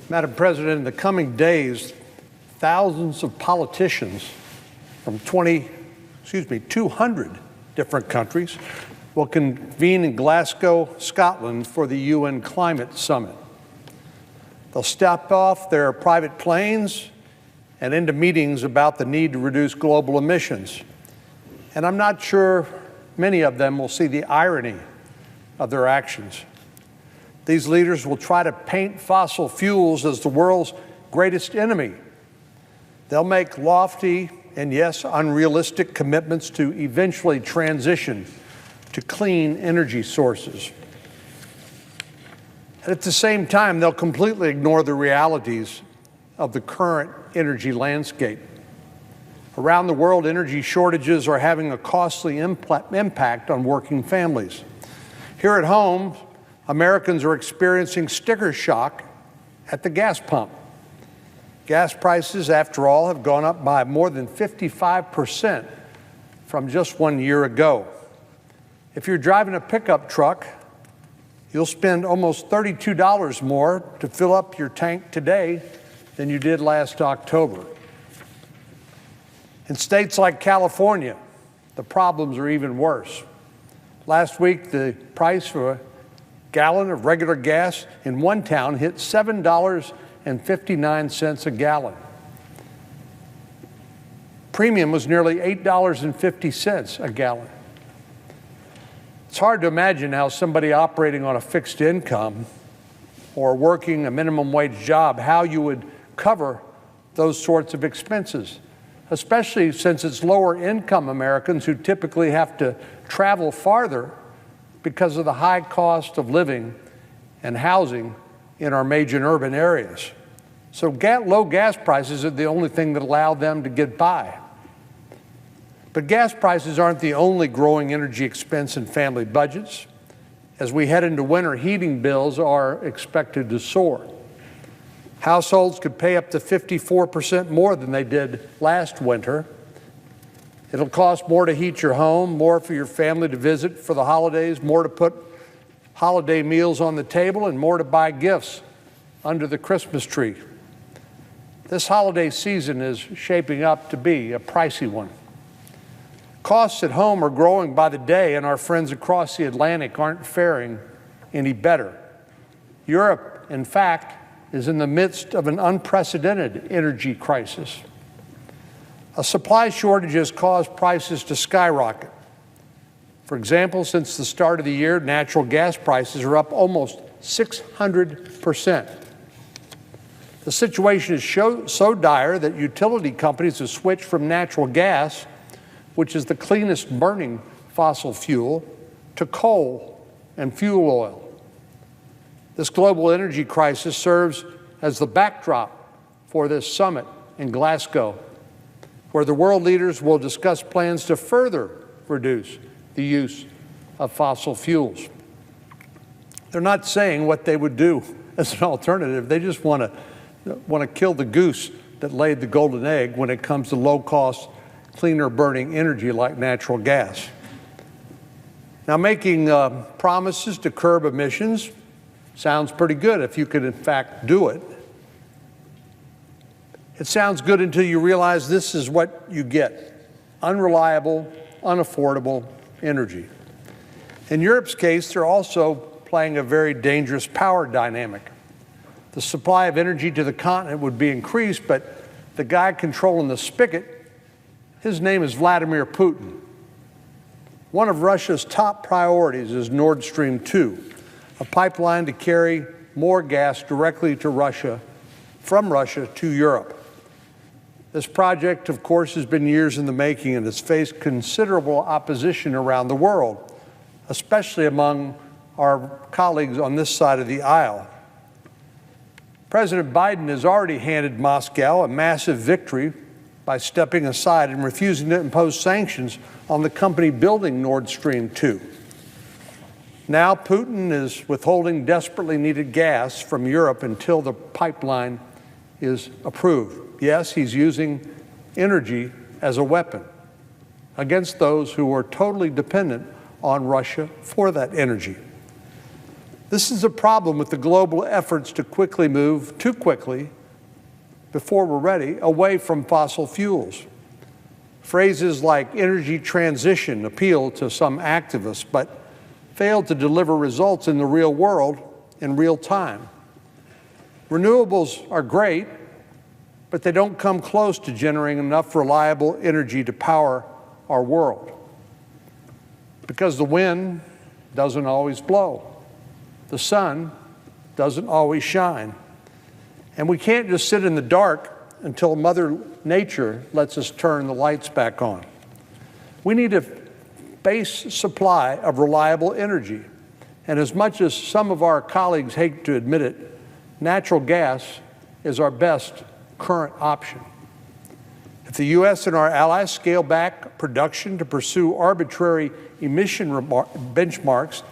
Madam President, in the coming days, thousands of politicians from 200 different countries will convene in Glasgow, Scotland for the UN Climate Summit. They'll step off their private planes and into meetings about the need to reduce global emissions. And I'm not sure many of them will see the irony of their actions. These leaders will try to paint fossil fuels as the world's greatest enemy. They'll make lofty and, yes, unrealistic commitments to eventually transition to clean energy sources. And at the same time, they'll completely ignore the realities of the current energy landscape. Around the world, energy shortages are having a costly impact on working families. Here at home, Americans are experiencing sticker shock at the gas pump. Gas prices, after all, have gone up by more than 55% from just 1 year ago. If you're driving a pickup truck, you'll spend almost $32 more to fill up your tank today than you did last October. In states like California, the problems are even worse. Last week, the price for a gallon of regular gas in one town hit $7.59 a gallon. Premium was nearly $8.50 a gallon. It's hard to imagine how somebody operating on a fixed income or working a minimum wage job, how you would cover those sorts of expenses, especially since it's lower income Americans who typically have to travel farther because of the high cost of living and housing in our major urban areas. So low gas prices are the only thing that allow them to get by. But gas prices aren't the only growing energy expense in family budgets. As we head into winter, heating bills are expected to soar. Households could pay up to 54% more than they did last winter. It'll cost more to heat your home, more for your family to visit for the holidays, more to put holiday meals on the table, and more to buy gifts under the Christmas tree. This holiday season is shaping up to be a pricey one. Costs at home are growing by the day, and our friends across the Atlantic aren't faring any better. Europe, in fact, is in the midst of an unprecedented energy crisis. A supply shortage has caused prices to skyrocket. For example, since the start of the year, natural gas prices are up almost 600%. The situation is so dire that utility companies have switched from natural gas, which is the cleanest burning fossil fuel, to coal and fuel oil. This global energy crisis serves as the backdrop for this summit in Glasgow, where the world leaders will discuss plans to further reduce the use of fossil fuels. They're not saying what they would do as an alternative. They just want to kill the goose that laid the golden egg when it comes to low-cost, cleaner burning energy like natural gas. Now, making promises to curb emissions sounds pretty good if you could in fact do it. It sounds good until you realize this is what you get: unreliable, unaffordable energy. In Europe's case, they're also playing a very dangerous power dynamic. The supply of energy to the continent would be increased, but the guy controlling the spigot, his name is Vladimir Putin. One of Russia's top priorities is Nord Stream 2, a pipeline to carry more gas directly to Russia, from Russia to Europe. This project, of course, has been years in the making and has faced considerable opposition around the world, especially among our colleagues on this side of the aisle. President Biden has already handed Moscow a massive victory by stepping aside and refusing to impose sanctions on the company building Nord Stream 2. Now Putin is withholding desperately needed gas from Europe until the pipeline is approved. Yes, he's using energy as a weapon against those who are totally dependent on Russia for that energy. This is a problem with the global efforts to quickly move, too quickly, before we're ready, away from fossil fuels. Phrases like energy transition appeal to some activists, but fail to deliver results in the real world in real time. Renewables are great, but they don't come close to generating enough reliable energy to power our world. Because the wind doesn't always blow. The sun doesn't always shine. And we can't just sit in the dark until Mother Nature lets us turn the lights back on. We need a base supply of reliable energy. And as much as some of our colleagues hate to admit it, natural gas is our best current option. If the U.S. and our allies scale back production to pursue arbitrary emission benchmarks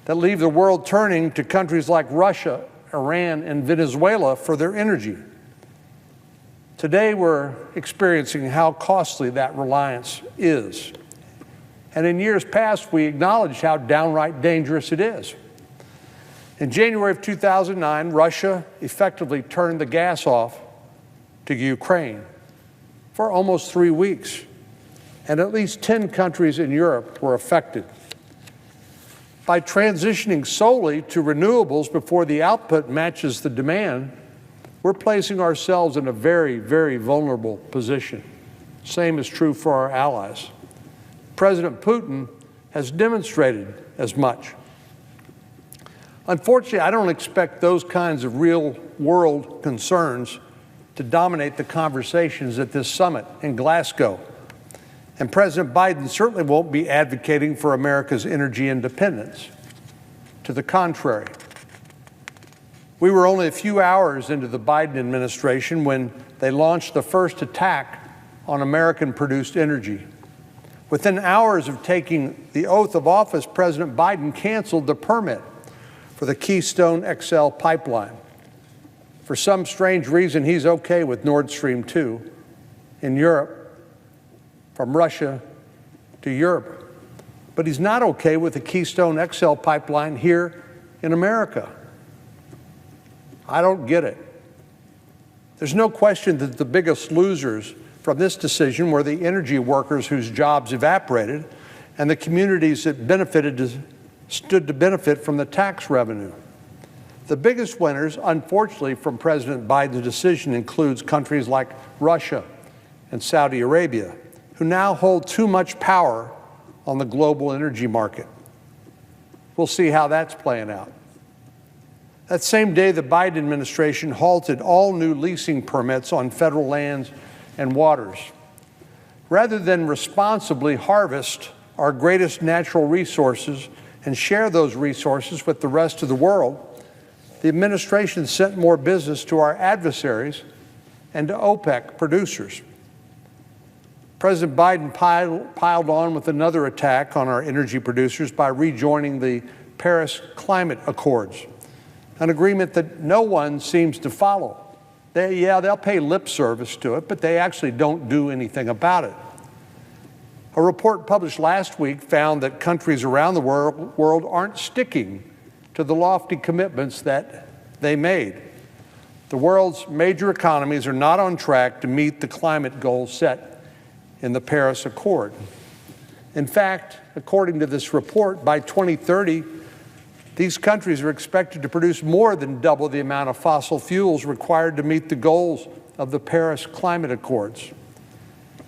that leave the world turning to countries like Russia, Iran, and Venezuela for their energy, today we're experiencing how costly that reliance is. And in years past, we acknowledged how downright dangerous it is. In January of 2009, Russia effectively turned the gas off to Ukraine for almost 3 weeks, and at least 10 countries in Europe were affected. By transitioning solely to renewables before the output matches the demand, we're placing ourselves in a very, very vulnerable position. Same is true for our allies. President Putin has demonstrated as much. Unfortunately, I don't expect those kinds of real-world concerns to dominate the conversations at this summit in Glasgow. And President Biden certainly won't be advocating for America's energy independence. To the contrary. We were only a few hours into the Biden administration when they launched the first attack on American-produced energy. Within hours of taking the oath of office, President Biden canceled the permit for the Keystone XL pipeline. For some strange reason, he's okay with Nord Stream 2 in Europe, from Russia to Europe. But he's not okay with the Keystone XL pipeline here in America. I don't get it. There's no question that the biggest losers from this decision were the energy workers whose jobs evaporated and the communities that stood to benefit from the tax revenue. The biggest winners, unfortunately, from President Biden's decision includes countries like Russia and Saudi Arabia, who now hold too much power on the global energy market. We'll see how that's playing out. That same day, the Biden administration halted all new leasing permits on federal lands and waters. Rather than responsibly harvest our greatest natural resources and share those resources with the rest of the world, the administration sent more business to our adversaries and to OPEC producers. President Biden piled on with another attack on our energy producers by rejoining the Paris Climate Accords, an agreement that no one seems to follow. They'll pay lip service to it, but they actually don't do anything about it. A report published last week found that countries around the world aren't sticking to the lofty commitments that they made. The world's major economies are not on track to meet the climate goals set in the Paris Accord. In fact, according to this report, by 2030, these countries are expected to produce more than double the amount of fossil fuels required to meet the goals of the Paris Climate Accords.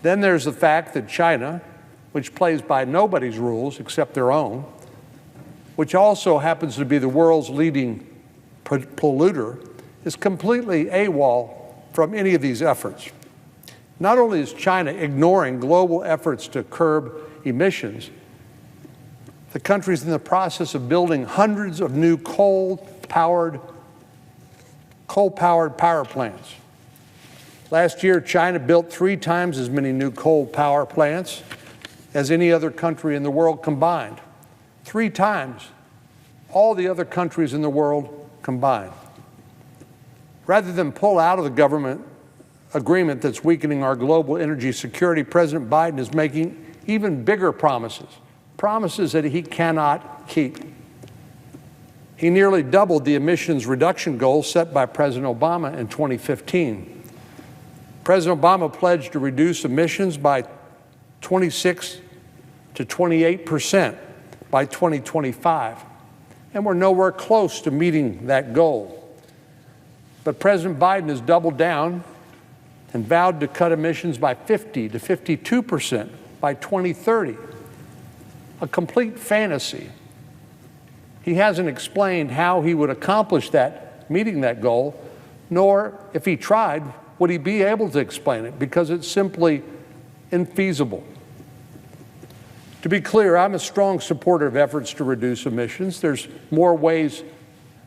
Then there's the fact that China, which plays by nobody's rules except their own, which also happens to be the world's leading polluter, is completely AWOL from any of these efforts. Not only is China ignoring global efforts to curb emissions, the country's in the process of building hundreds of new coal-powered power plants. Last year, China built 3 times as many new coal power plants as any other country in the world combined. 3 times all the other countries in the world combined. Rather than pull out of the government agreement that's weakening our global energy security, President Biden is making even bigger promises that he cannot keep. He nearly doubled the emissions reduction goal set by President Obama in 2015. President Obama pledged to reduce emissions by 26 to 28% by 2025, and we're nowhere close to meeting that goal. But President Biden has doubled down and vowed to cut emissions by 50 to 52% by 2030. A complete fantasy. He hasn't explained how he would accomplish that, meeting that goal, nor, if he tried, would he be able to explain it, because it's simply infeasible. To be clear, I'm a strong supporter of efforts to reduce emissions. There's more ways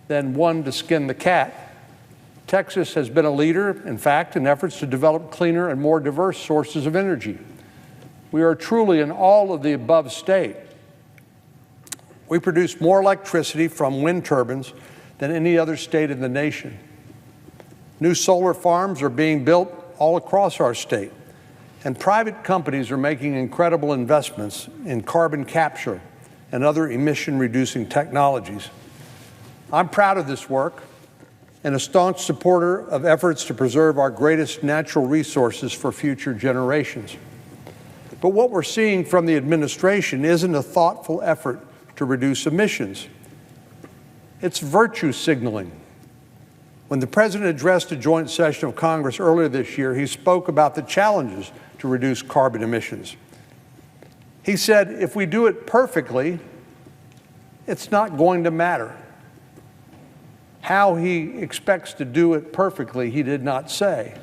than one to skin the cat. Texas has been a leader, in fact, in efforts to develop cleaner and more diverse sources of energy. We are truly an all-of-the-above state. We produce more electricity from wind turbines than any other state in the nation. New solar farms are being built all across our state, and private companies are making incredible investments in carbon capture and other emission-reducing technologies. I'm proud of this work and a staunch supporter of efforts to preserve our greatest natural resources for future generations. But what we're seeing from the administration isn't a thoughtful effort to reduce emissions. It's virtue signaling. When the President addressed a joint session of Congress earlier this year, he spoke about the challenges to reduce carbon emissions. He said, if we do it perfectly, it's not going to matter. How he expects to do it perfectly, he did not say,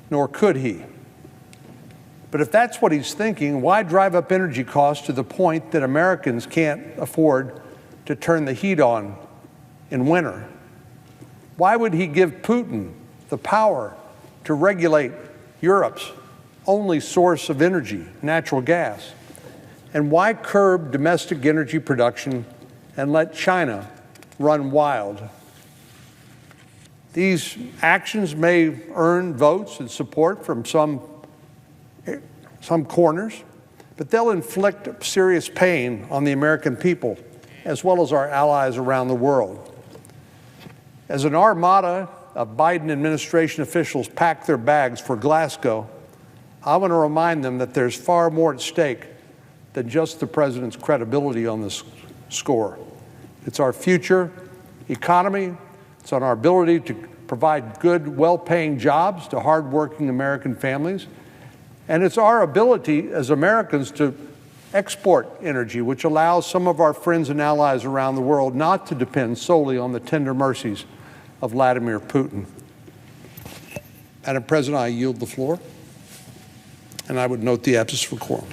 nor could he. But if that's what he's thinking, why drive up energy costs to the point that Americans can't afford to turn the heat on in winter? Why would he give Putin the power to regulate Europe's only source of energy, natural gas? And why curb domestic energy production and let China run wild? These actions may earn votes and support from some corners, but they'll inflict serious pain on the American people, as well as our allies around the world. As an armada of Biden administration officials pack their bags for Glasgow, I want to remind them that there's far more at stake than just the president's credibility on this score. It's our future economy. It's on our ability to provide good, well-paying jobs to hardworking American families. And it's our ability as Americans to export energy, which allows some of our friends and allies around the world not to depend solely on the tender mercies of Vladimir Putin. Madam President, I yield the floor, and I would note the absence of quorum.